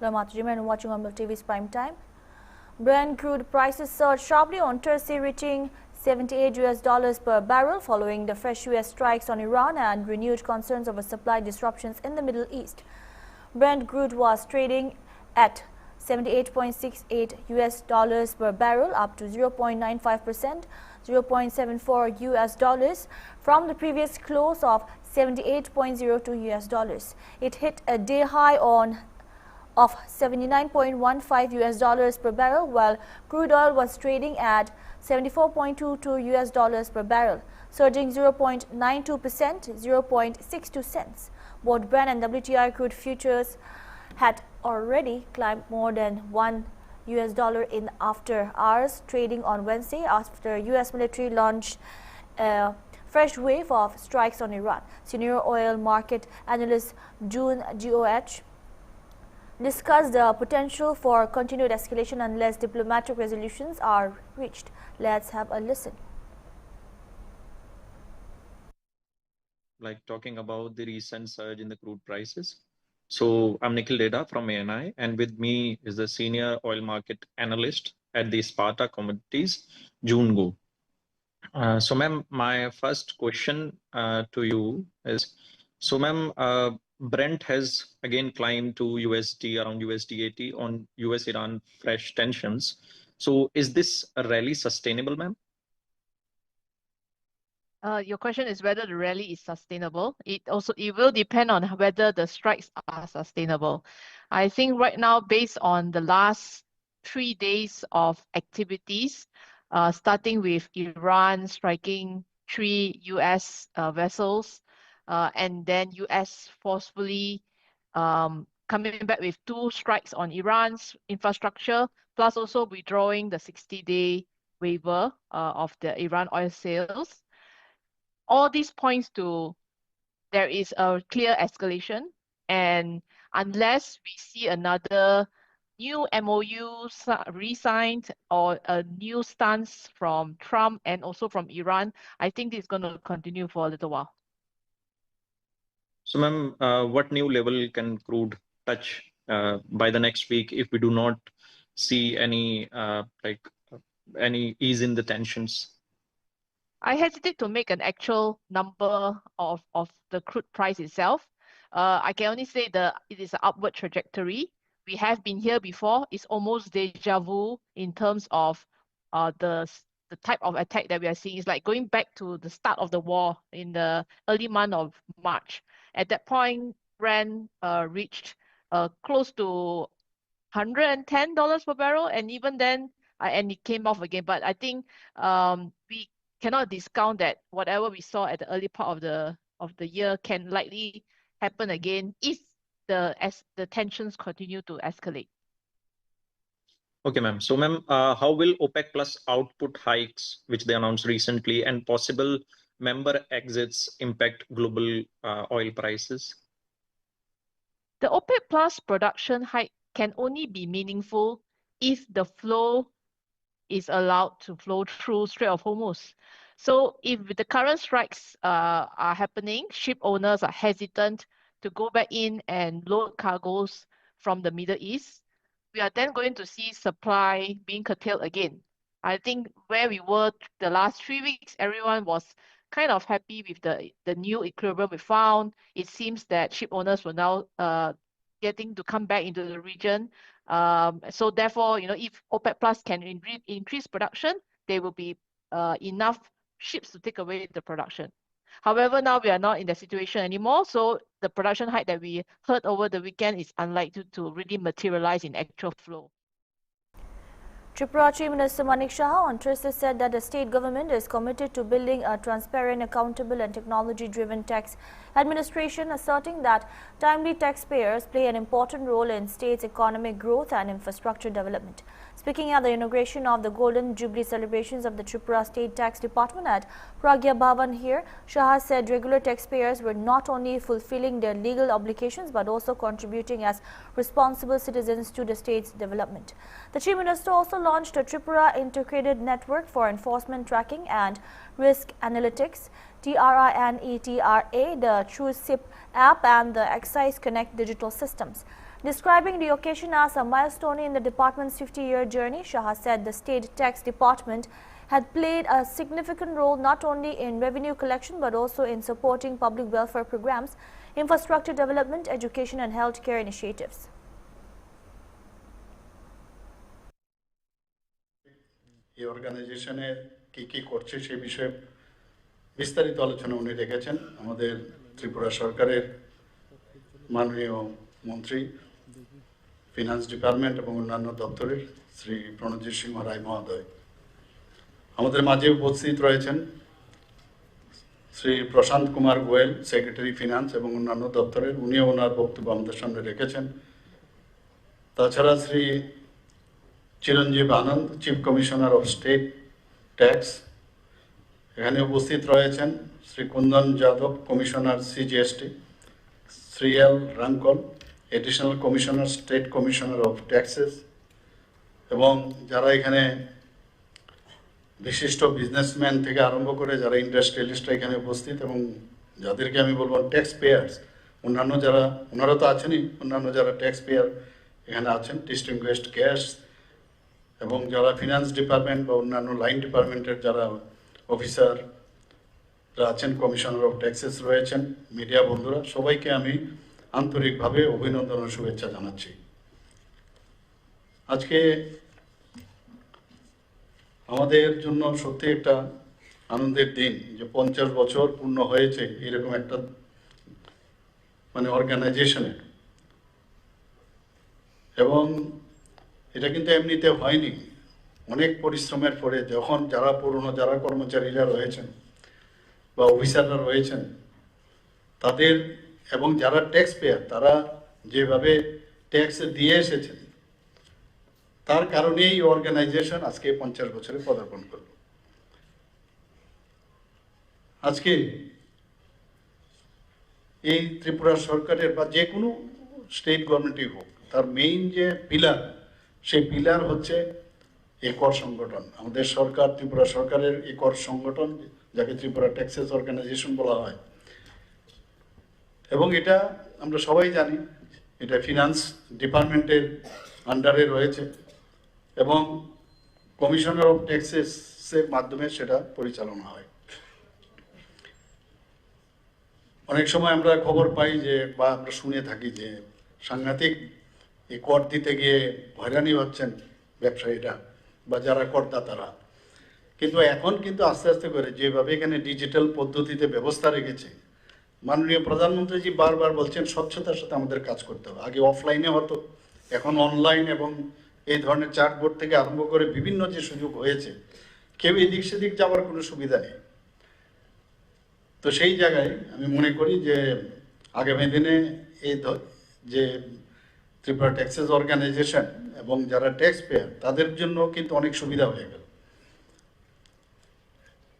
Hello, Matujima, and watching Hornbill TV's Prime Time. Brent crude prices surged sharply on Thursday, reaching $78 per barrel following the fresh U.S. strikes on Iran and renewed concerns over supply disruptions in the Middle East. Brent crude was trading at $78.68 per barrel, up to 0.95%, $0.74 from the previous close of $78.02. It hit a day high of $79.15 per barrel, while crude oil was trading at $74.22 per barrel, surging 0.92%, 0.62 cents. Both Brent and WTI crude futures had already climbed more than $1 in after hours trading on Wednesday after U.S. military launched a fresh wave of strikes on Iran. Senior oil market analyst June Goh discussed the potential for continued escalation unless diplomatic resolutions are reached. Let's have a listen. Like talking about the recent surge in the crude prices. So I'm Nikhil Deda from ANI, and with me is the senior oil market analyst at the Sparta Commodities, June Goh. So ma'am, my first question to you is, so ma'am, Brent has again climbed to USD around USD 80 on US-Iran fresh tensions. So is this a rally sustainable, ma'am? Your question is whether the rally is sustainable. It will depend on whether the strikes are sustainable. I think right now, based on the last 3 days of activities, starting with Iran striking 3 US vessels, and then US forcefully coming back with 2 strikes on Iran's infrastructure, plus also withdrawing the 60-day waiver of the Iran oil sales. All these points to there is a clear escalation, and unless we see another new MOU re-signed or a new stance from Trump and also from Iran, I think this is going to continue for a little while. So ma'am, what new level can crude touch by the next week if we do not see any any ease in the tensions? I hesitate to make an actual number of the crude price itself. I can only say that it is an upward trajectory. We have been here before. It's almost deja vu in terms of the type of attack that we are seeing. It's like going back to the start of the war in the early month of March. At that point, Brent reached close to $110 per barrel, and even then, and it came off again. But I think we cannot discount that whatever we saw at the early part of the year can likely happen again if the tensions continue to escalate. Okay, ma'am. So, ma'am, how will OPEC Plus output hikes, which they announced recently, and possible member exits impact global oil prices? The OPEC Plus production hike can only be meaningful if the flow is allowed to flow through Strait of Hormuz. So if the current strikes are happening, ship owners are hesitant to go back in and load cargoes from the Middle East, we are then going to see supply being curtailed again. I think where we were the last 3 weeks, everyone was kind of happy with the new equilibrium we found. It seems that ship owners were now getting to come back into the region. So therefore, if OPEC Plus can increase production, there will be enough ships to take away the production. However, now we are not in that situation anymore. So the production hike that we heard over the weekend is unlikely to really materialize in actual flow. Tripura Chief Minister Manik Shah on Thursday said that the state government is committed to building a transparent, accountable and technology-driven tax administration, asserting that timely taxpayers play an important role in state's economic growth and infrastructure development. Speaking at the inauguration of the Golden Jubilee celebrations of the Tripura State Tax Department at Pragya Bhavan here, Shah said regular taxpayers were not only fulfilling their legal obligations but also contributing as responsible citizens to the state's development. The Chief Minister also launched a Tripura Integrated Network for Enforcement Tracking and Risk Analytics, TRINETRA, the TrueSIP app and the Excise Connect digital systems. Describing the occasion as a milestone in the department's 50-year journey, Shah said the state tax department had played a significant role not only in revenue collection but also in supporting public welfare programs, infrastructure development, education and healthcare initiatives. এই অর্গানাইজেশনে কি করছে সেই বিষয়ে বিস্তারিত আলোচনা উনি রেখেছেন আমাদের ত্রিপুরা সরকারের মাননীয় মন্ত্রী ফিনান্স ডিপার্টমেন্ট এবং অন্যান্য দপ্তরের শ্রী প্রণজিৎ সিংহ রায় মহোদয়। আমাদের মাঝে উপস্থিত রয়েছেন শ্রী প্রশান্ত কুমার গোয়েল, সেক্রেটারি ফিনান্স এবং অন্যান্য দপ্তরের, উনিও ওনার বক্তব্য আমাদের সামনে রেখেছেন। তাছাড়া Shri Chiranjeev Anand, chief commissioner of state tax, এখানে উপস্থিত রয়েছেন Shri Kundan Yadav, commissioner CGST, Shri L Rankal, additional commissioner, state commissioner of taxes, এবং যারা এখানে বিশিষ্ট বিজনেসম্যান থেকে আরম্ভ করে যারা ইন্ডাস্ট্রিয়ালিস্টরা এখানে উপস্থিত এবং যাদেরকে আমি বলবো ট্যাক্স পেয়ার্স, অন্যান্য যারা, ওনারা তো আছেনই, অন্যান্য যারা ট্যাক্স পেয়ার এখানে আছেন, ডিস্টিংগুইশড গেস্টস, এবং যারা ফিনান্স ডিপার্টমেন্ট বা অন্যান্য লাইন ডিপার্টমেন্টের যারা অফিসাররা আছেন, কমিশনার অফ ট্যাক্সেস রয়েছেন, মিডিয়া বন্ধুরা, সবাইকে আমি আন্তরিকভাবে অভিনন্দন ও শুভেচ্ছা জানাচ্ছি। আজকে আমাদের জন্য সত্যি একটা আনন্দের দিন যে 50 বছর পূর্ণ হয়েছে এরকম একটা অর্গানাইজেশনের, এবং এটা কিন্তু এমনিতে হয়নি, অনেক পরিশ্রমের পরে। যখন যারা পুরনো যারা কর্মচারীরা রয়েছেন বা অফিসাররা রয়েছেন তাদের, এবং যারা ট্যাক্স পেয়ার তারা যেভাবে ট্যাক্স দিয়ে এসেছেন তার কারণেই এই অর্গানাইজেশন আজকে 50 বছরে পদার্পণ করল। আজকে এই ত্রিপুরা সরকারের বা যে কোনো স্টেট গভর্নমেন্টই হোক, তার মেইন যে পিলার, সেই পিলার হচ্ছে এই কর সংগঠন। আমাদের সরকার, ত্রিপুরা সরকারের এই কর সংগঠন, যাকে ত্রিপুরা ট্যাক্সেস অর্গানাইজেশন বলা হয়, এবং এটা আমরা সবাই জানি এটা ফিনান্স ডিপার্টমেন্টের আন্ডারে রয়েছে এবং কমিশনার অফ ট্যাক্সেসের মাধ্যমে সেটা পরিচালনা হয়। অনেক সময় আমরা খবর পাই যে, বা আমরা শুনে থাকি যে সাংঘাতিক এই কর দিতে গিয়ে হয়রানি হচ্ছেন ব্যবসায়ীরা বা যারা করদাতারা। কিন্তু এখন কিন্তু আস্তে আস্তে করে যেভাবে এখানে ডিজিটাল পদ্ধতিতে ব্যবস্থা রেখেছে, মাননীয় প্রধানমন্ত্রীজি বারবার বলছেন স্বচ্ছতার সাথে আমাদের কাজ করতে হবে। আগে অফলাইনে হতো, এখন অনলাইন এবং এই ধরনের চার্টবোর্ড থেকে আরম্ভ করে বিভিন্ন যে সুযোগ হয়েছে, কেউ এদিক সেদিক যাওয়ার কোনো সুবিধা নেই। তো সেই জায়গায় আমি মনে করি যে আগামী দিনে এই যে ত্রিপুরা ট্যাক্সেস অর্গানাইজেশন এবং যারা ট্যাক্স পেয়ার তাদের জন্য কিন্তু অনেক সুবিধা হয়ে গেল।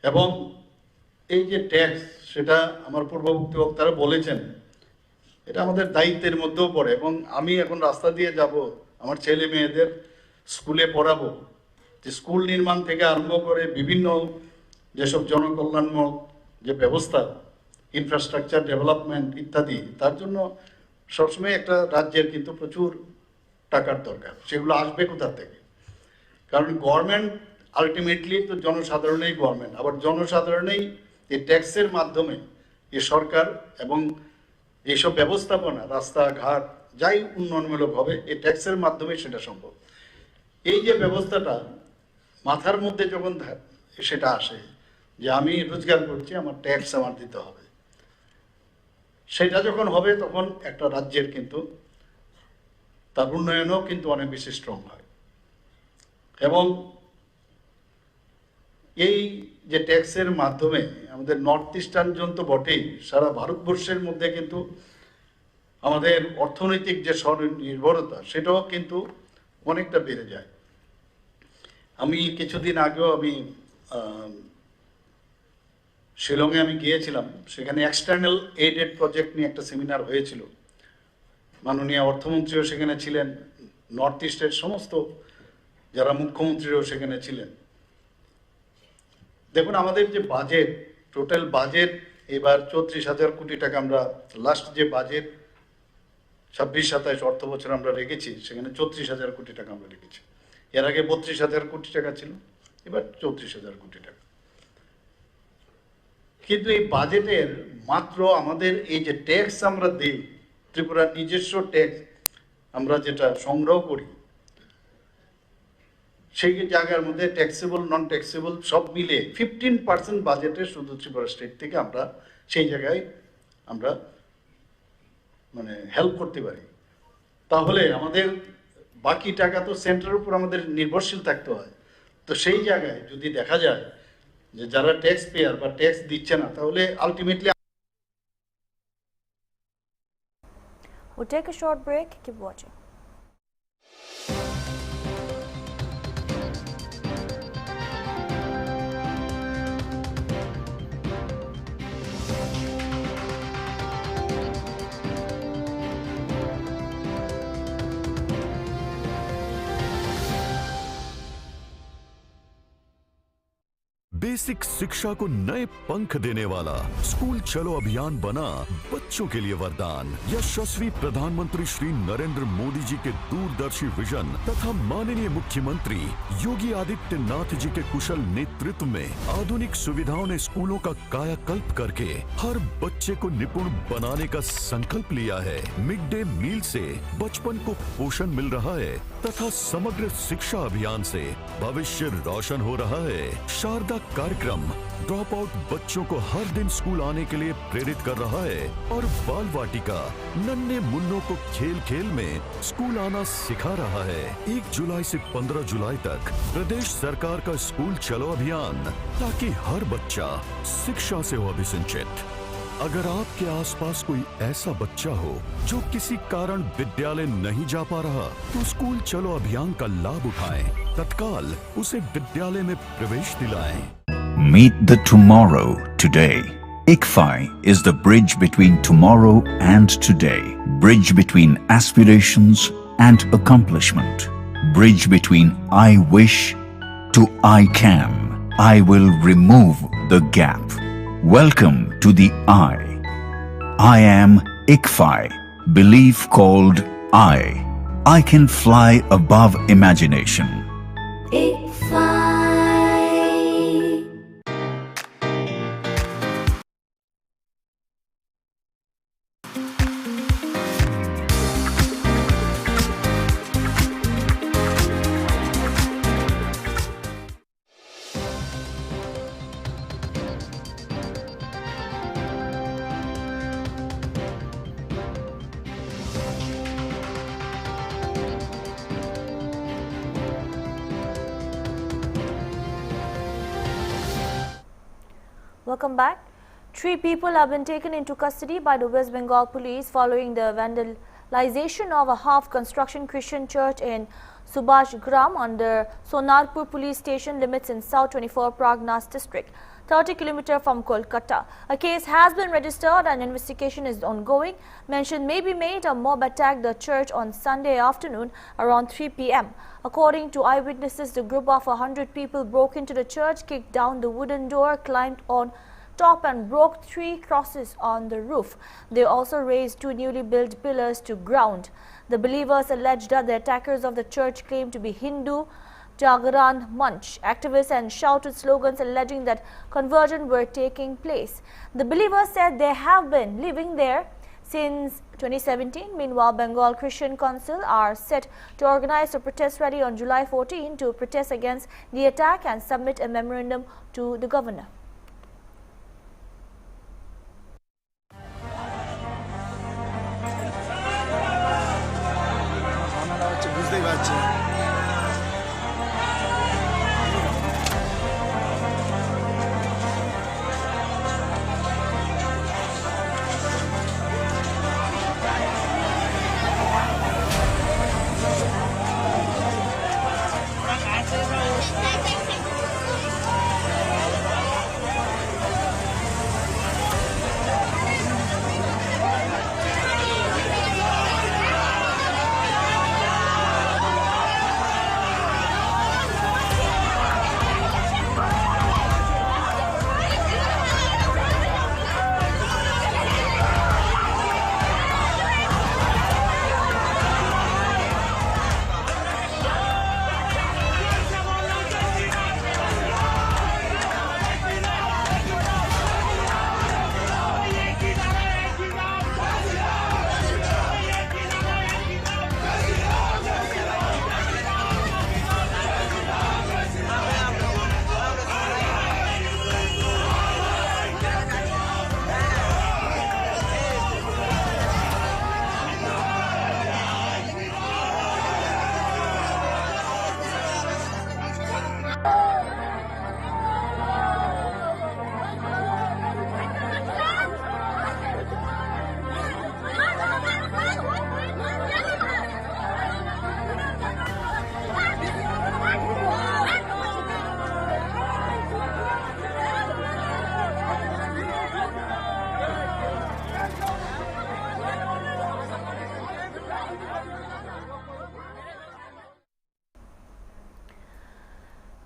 এবং এই যে ট্যাক্স, সেটা আমার পূর্ববর্তী বক্তারা বলেছেন, এটা আমাদের দায়িত্বের মধ্যেও পড়ে। এবং আমি এখন রাস্তা দিয়ে যাব, আমার ছেলে মেয়েদের স্কুলে পড়াবো, যে স্কুল নির্মাণ থেকে আরম্ভ করে বিভিন্ন যেসব জনকল্যাণমূলক যে ব্যবস্থা, ইনফ্রাস্ট্রাকচার ডেভেলপমেন্ট ইত্যাদি, তার জন্য সবসময় একটা রাজ্যের কিন্তু প্রচুর টাকার দরকার। সেগুলো আসবে কোথা থেকে? কারণ গভর্নমেন্ট আলটিমেটলি তো জনসাধারণেই গভর্নমেন্ট, আবার জনসাধারণেই এই ট্যাক্সের মাধ্যমে এই সরকার এবং এইসব ব্যবস্থাপনা, রাস্তাঘাট যাই উন্নয়নমূলক হবে, এই ট্যাক্সের মাধ্যমে সেটা সম্ভব। এই যে ব্যবস্থাটা মাথার মধ্যে যখন সেটা আসে যে আমি রোজগার করছি, আমার ট্যাক্স আমার দিতে হবে, সেটা যখন হবে তখন একটা রাজ্যের কিন্তু তার উন্নয়নও কিন্তু অনেক বেশি স্ট্রং হয়। এবং এই যে ট্যাক্সের মাধ্যমে আমাদের নর্থ ইস্টার্ন জোন তো বটেই, সারা ভারতবর্ষের মধ্যে কিন্তু আমাদের অর্থনৈতিক যে স্বনির্ভরতা সেটাও কিন্তু অনেকটা বেড়ে যায়। আমি কিছুদিন আগেও আমি শিলংয়ে আমি গিয়েছিলাম, সেখানে এক্সটার্নাল এইডেড প্রজেক্ট নিয়ে একটা সেমিনার হয়েছিল। মাননীয় অর্থমন্ত্রীও সেখানে ছিলেন, নর্থ ইস্টের সমস্ত যারা মুখ্যমন্ত্রীরাও সেখানে ছিলেন। দেখুন আমাদের যে বাজেট, টোটাল বাজেট এবার 34,000 কোটি টাকা, আমরা লাস্ট যে বাজেট 26-27 অর্থ বছর আমরা রেখেছি, সেখানে 34,000 কোটি টাকা আমরা রেখেছি। এর আগে 32,000 কোটি টাকা ছিল, এবার 34,000 কোটি টাকা। কিন্তু এই বাজেটের মাত্র আমাদের এই যে ট্যাক্স আমরা দিই, ত্রিপুরার নিজস্ব ট্যাক্স আমরা যেটা সংগ্রহ করি, সেই জায়গার মধ্যে ট্যাক্সেবল নন ট্যাক্সেবল সব মিলে 15% বাজেটে শুধু ত্রিপুরা স্টেট থেকে আমরা সেই জায়গায় আমরা মানে হেল্প করতে পারি। তাহলে আমাদের বাকি টাকা তো সেন্টারের উপর আমাদের নির্ভরশীল থাকতে হয়। তো সেই জায়গায় যদি দেখা যায় যে যারা ট্যাক্স পেয়ার বা ট্যাক্স দিচ্ছে না, তাহলে ultimately We'll take a short break. Keep watching. Basic शिक्षा को नए पंख देने वाला स्कूल चलो अभियान बना बच्चों के लिए वरदान। यशस्वी प्रधानमंत्री श्री नरेंद्र मोदी जी के दूरदर्शी विजन तथा माननीय मुख्यमंत्री योगी आदित्यनाथ जी के कुशल नेतृत्व में आधुनिक सुविधाओं ने स्कूलों का कायाकल्प करके हर बच्चे को निपुण बनाने का संकल्प लिया है। मिड डे मील से बचपन को पोषण मिल रहा है तथा समग्र शिक्षा अभियान से भविष्य रोशन हो रहा है। शारदा कार्यक्रम ड्रॉप आउट बच्चों को हर दिन स्कूल आने के लिए प्रेरित कर रहा है और बाल वाटिका नन्हे मुन्नों को खेल खेल में स्कूल आना सिखा रहा है। 1 जुलाई से 15 जुलाई तक प्रदेश सरकार का स्कूल चलो अभियान, ताकि हर बच्चा शिक्षा से हो अभिसिंचित। अगर आपके आसपास कोई ऐसा बच्चा हो जो किसी कारण विद्यालय नहीं जा पा रहा, तो स्कूल चलो अभियान का लाभ उठाएं। तत्काल उसे विद्यालय में प्रवेश दिलाएं। Meet the tomorrow today. ICFI is the bridge between tomorrow and today. Bridge between aspirations and accomplishment. Bridge between I wish to I can. I will remove the gap. Welcome to the I. I am ICFI. Belief called I. I can fly above imagination. Welcome back. 3 people have been taken into custody by the West Bengal police following the vandalization of a half-construction Christian church in Subhash Gram under Sonarpur police station limits in South 24 Pragnas district, 30 km from Kolkata. A case has been registered and investigation is ongoing. Mention may be made a mob attacked the church on Sunday afternoon around 3 p.m. According to eyewitnesses, the group of 100 people broke into the church, kicked down the wooden door, climbed on top and broke 3 crosses on the roof. They also raised 2 newly built pillars to ground. The believers alleged that the attackers of the church claimed to be Hindu Jagaran Munch activists and shouted slogans alleging that conversion were taking place. The believers said they have been living there since 2017. Meanwhile, Bengal Christian Council are set to organize a protest rally on July 14 to protest against the attack and submit a memorandum to the governor.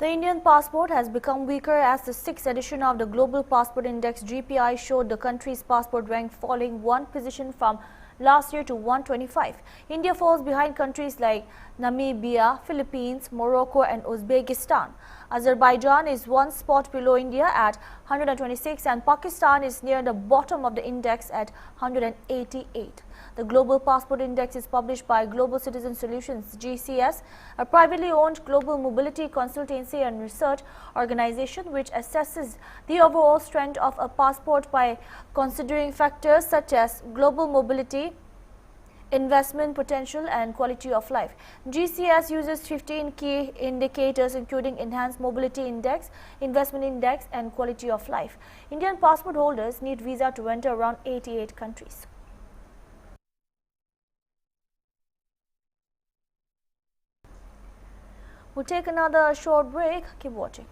The Indian passport has become weaker as the 6th edition of the Global Passport Index (GPI) showed the country's passport rank falling one position from last year to 125. India falls behind countries like Namibia, Philippines, Morocco and Uzbekistan. Azerbaijan is one spot below India at 126 and Pakistan is near the bottom of the index at 188. The Global Passport Index is published by Global Citizen Solutions (GCS), a privately owned global mobility consultancy and research organization which assesses the overall strength of a passport by considering factors such as global mobility, investment potential and quality of life. GCS uses 15 key indicators including Enhanced Mobility Index, Investment Index and Quality of Life. Indian passport holders need visa to enter around 88 countries. We'll take another short break. Keep watching.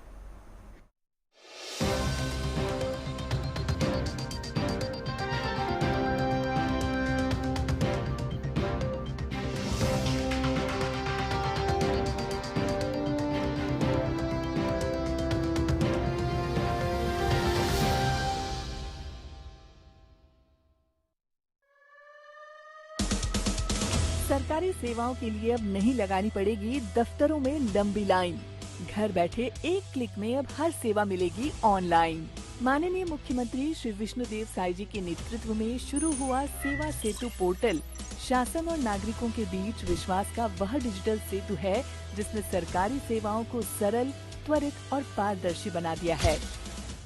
सरकारी सेवाओं के लिए अब नहीं लगानी पड़ेगी दफ्तरों में लंबी लाइन। घर बैठे एक क्लिक में अब हर सेवा मिलेगी ऑनलाइन। माननीय मुख्यमंत्री श्री विष्णुदेव साई जी के नेतृत्व में शुरू हुआ सेवा सेतु पोर्टल शासन और नागरिकों के बीच विश्वास का वह डिजिटल सेतु है जिसने सरकारी सेवाओं को सरल, त्वरित और पारदर्शी बना दिया है।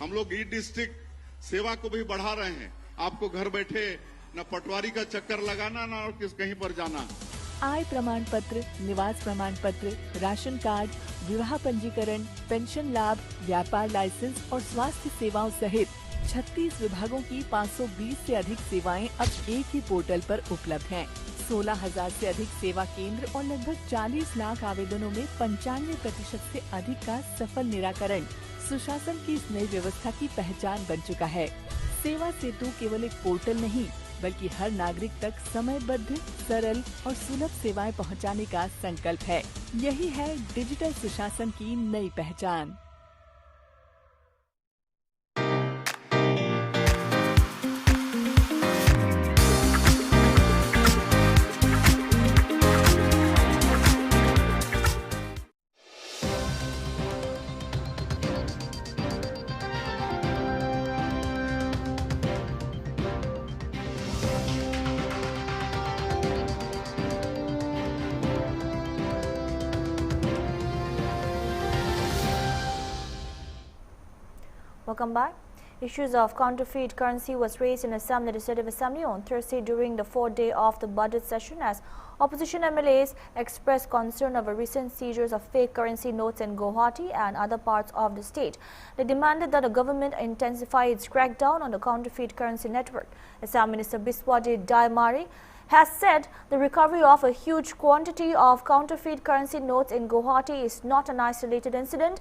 हम लोग ई डिस्ट्रिक्ट सेवा को भी बढ़ा रहे हैं। आपको घर बैठे न पटवारी का चक्कर लगाना न और किस कहीं पर जाना। आय प्रमाण पत्र, निवास प्रमाण पत्र, राशन कार्ड, विवाह पंजीकरण, पेंशन लाभ, व्यापार लाइसेंस और स्वास्थ्य सेवाओं सहित 36 विभागों की 520 से अधिक सेवाएं अब एक ही पोर्टल पर उपलब्ध हैं। 16,000 से अधिक सेवा केंद्र और लगभग 40 लाख आवेदनों में 95% से अधिक का सफल निराकरण सुशासन की इस नई व्यवस्था की पहचान बन चुका है। सेवा सेतु केवल एक पोर्टल नहीं बल्कि हर नागरिक तक समयबद्ध, सरल और सुलभ सेवाएं पहुंचाने का संकल्प है। यही है डिजिटल सुशासन की नई पहचान। Welcome back. Issues of counterfeit currency was raised in Assam Legislative Assembly on Thursday during the fourth day of the budget session as opposition MLAs expressed concern over recent seizures of fake currency notes in Guwahati and other parts of the state. They demanded that the government intensify its crackdown on the counterfeit currency network. Assam Minister Biswajit Daimari has said the recovery of a huge quantity of counterfeit currency notes in Guwahati is not an isolated incident,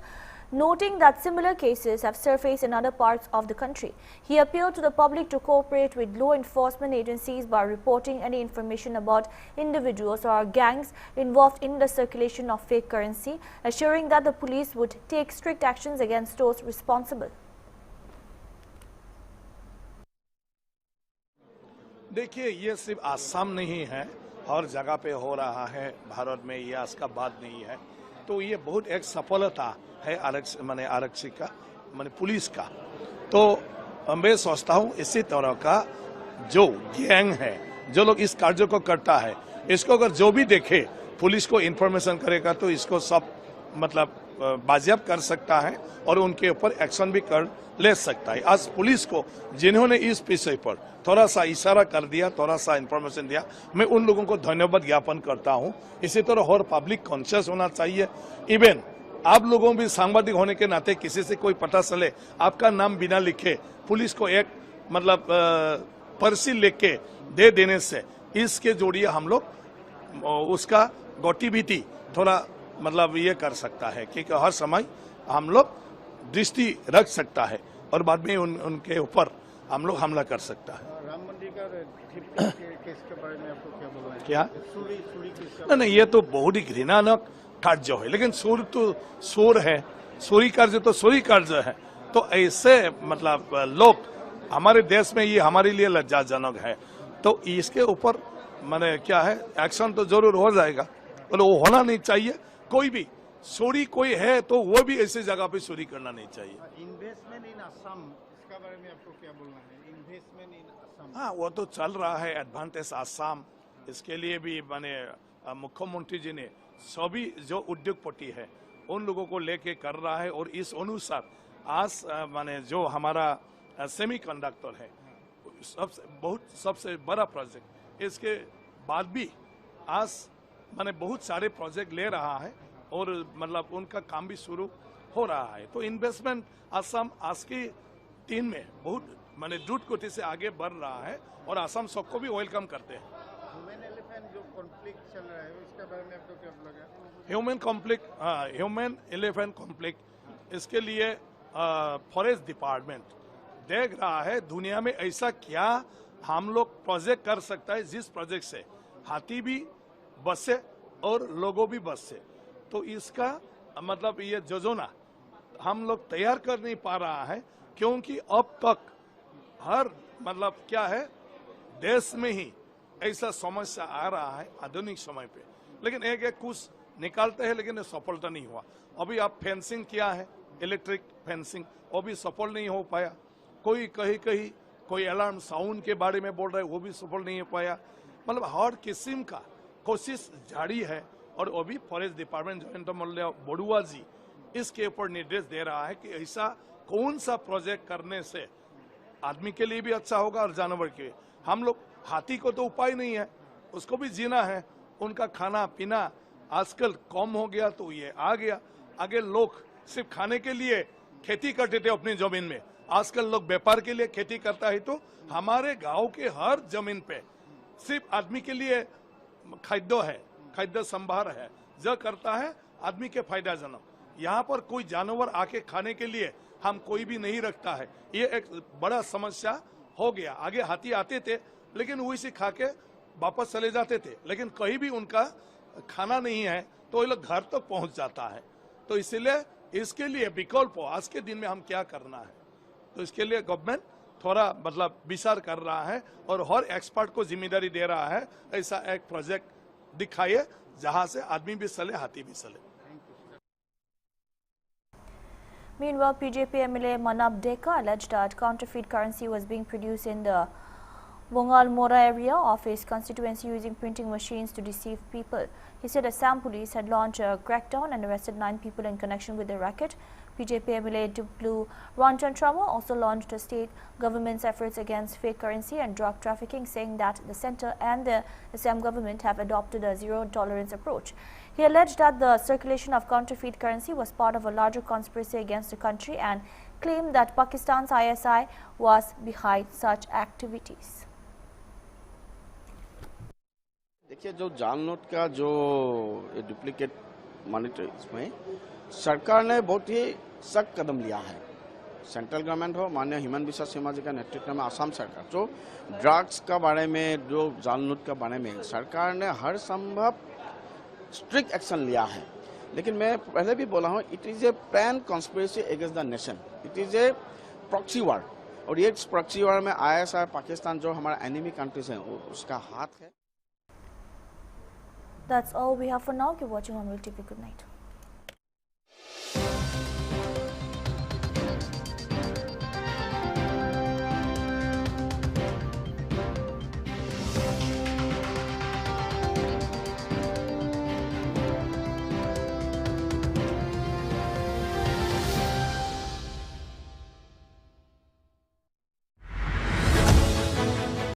noting that similar cases have surfaced in other parts of the country. He appealed to the public to cooperate with law enforcement agencies by reporting any information about individuals or gangs involved in the circulation of fake currency, assuring that the police would take strict actions against those responsible. देखिए, ये सिर्फ आसाम नहीं है, हर जगह पे हो रहा है भारत में, ये इसका बात नहीं है। तो ये बहुत एक सफलता है आरक्षी का पुलिस का। तो मैं सोचता हूँ इसी तरह का जो गैंग है, जो लोग इस कार्य को करता है, इसको अगर जो भी देखे पुलिस को इन्फॉर्मेशन करेगा तो इसको सब बाजियाब कर सकता है और उनके ऊपर एक्शन भी कर ले सकता है। आज पुलिस को जिन्होंने इस विषय पर थोड़ा सा इशारा कर दिया, थोड़ा सा इन्फॉर्मेशन दिया, मैं उन लोगों को धन्यवाद ज्ञापन करता हूं। इसी तरह और पब्लिक कॉन्शियस होना चाहिए। इवन आप लोगों भी सांबादिक होने के नाते किसी से कोई पता चले, आपका नाम बिना लिखे पुलिस को एक पर्ची लिख के दे देने से इसके जोड़िए हम लोग उसका गतिविधि थोड़ा ये कर सकता है, क्योंकि हर समय हम लोग दृष्टि रख सकता है और बाद में उनके ऊपर हम लोग हमला कर सकता है। राम मंदिर का केस के बारे में आपको क्या बोलना है? क्या? नहीं, ये तो बहुत ही घृणाजनक कार्य है, लेकिन सूर तो सूर है, सूरी कार्य तो सूरी कार्य है। तो ऐसे मतलब लोग हमारे देश में, ये हमारे लिए लज्जाजनक है। तो इसके ऊपर मैंने क्या है, एक्शन तो जरूर हो जाएगा, पर वो होना नहीं चाहिए। कोई भी चोरी कोई है तो वो भी ऐसी जगह पे चोरी करना नहीं चाहिए। इन्वेस्टमेंट इन असम, इसका बारे में आपको क्या बोलना है? इन्वेस्टमेंट इन असम, हाँ, वो तो चल रहा है, एडवांटेज आसाम। इसके लिए भी मैंने मुख्यमंत्री जी ने सभी जो उद्योगपति है उन लोगों को लेके कर रहा है, और इस अनुसार आज माने जो हमारा सेमीकंडक्टर है सबसे बड़ा प्रोजेक्ट, इसके बाद भी आज माने बहुत सारे प्रोजेक्ट ले रहा है, और मतलब उनका काम भी शुरू हो रहा है। तो इन्वेस्टमेंट असम आज के दिन में बहुत माने द्रुत गति से आगे बढ़ रहा है, और असम सबको भी वेलकम करते हैं। ह्यूमन एलिफेंट जो कॉन्फ्लिक्ट चल रहा है इसके बारे में आपको क्या लगा? ह्यूमन एलिफेंट कॉन्फ्लिक्ट, इसके लिए फॉरेस्ट डिपार्टमेंट देख रहा है दुनिया में ऐसा क्या हम लोग प्रोजेक्ट कर सकता है जिस प्रोजेक्ट से हाथी भी बसे और लोगों भी बसे। तो इसका मतलब ये योजना हम लोग तैयार कर नहीं पा रहा है, क्योंकि अब तक हर मतलब क्या है, देश में ही ऐसा समस्या आ रहा है आधुनिक समय पे, लेकिन एक कुछ निकालते हैं, लेकिन सफलता नहीं हुआ। अभी आप फेंसिंग किया है, इलेक्ट्रिक फेंसिंग, वो भी सफल नहीं हो पाया। कोई कहीं कोई अलार्म साउंड के बारे में बोल रहा है, वो भी सफल नहीं हो पाया। मतलब हर किस्म का कोशिश जारी है, और वो भी फॉरेस्ट डिपार्टमेंट जयंत मल्ल बड़ुआ जी इसके ऊपर निर्देश दे रहा है कि ऐसा कौन सा प्रोजेक्ट करने से आदमी के लिए भी अच्छा होगा और जानवर के। हम लोग हाथी को तो उपाय नहीं है, उसको भी जीना है, उनका खाना पीना आजकल कम हो गया, तो ये आ गया। आगे लोग सिर्फ खाने के लिए खेती करते थे अपनी जमीन में, आजकल लोग व्यापार के लिए खेती करता है। तो हमारे गांव के हर जमीन पे सिर्फ आदमी के लिए खाद्य है, खाद्य संभार है, जो करता है आदमी के फायदाजनक। यहाँ पर कोई जानवर आके खाने के लिए हम कोई भी नहीं रखता है, ये एक बड़ा समस्या हो गया। आगे हाथी आते थे, लेकिन वही से खा के वापस चले जाते थे, लेकिन कहीं भी उनका खाना नहीं है तो ये लोग घर तक तो पहुंच जाता है। तो इसलिए इसके लिए विकल्प आज के दिन में हम क्या करना है, तो इसके लिए गवर्नमेंट थोड़ा मतलब विचार कर रहा है, और हर एक्सपर्ट को जिम्मेदारी दे रहा है ऐसा एक प्रोजेक्ट दिखाइए जहां से आदमी भी चले, हाथी भी चले। Meanwhile, BJP MLA Manab Deka alleged that counterfeit currency was being produced in the Bongal Mora area of his constituency using printing machines to deceive people. He said Assam police had launched a crackdown and arrested 9 people in connection with the racket. BJP MLA Duplu Ranjan Sharma also launched a state government's efforts against fake currency and drug trafficking, saying that the centre and the Assam government have adopted a zero-tolerance approach. He alleged that the circulation of counterfeit currency was part of a larger conspiracy against the country and claimed that Pakistan's ISI was behind such activities. देखिए, जो जाल note का जो duplicate monitor, इसमें सरकार ने बहुत ही सख्त कदम लिया है। सेंट्रल गवर्नमेंट हो, माननीय हिमंत बिस्वा शर्मा जी का नेतृत्व में असम सरकार, जो ड्रग्स का बारे में, जो जाल नोट का बारे में सरकार ने हर संभव स्ट्रिक्ट एक्शन लिया है। लेकिन मैं पहले भी बोला हूँ, it is a plan conspiracy against the nation, it is a proxy वार, और ये प्रॉक्सी वार में ISI पाकिस्तान जो हमारा एनिमी कंट्रीज है उसका हाथ है। That's all we have for now. Keep watching Hornbill TV. Good night.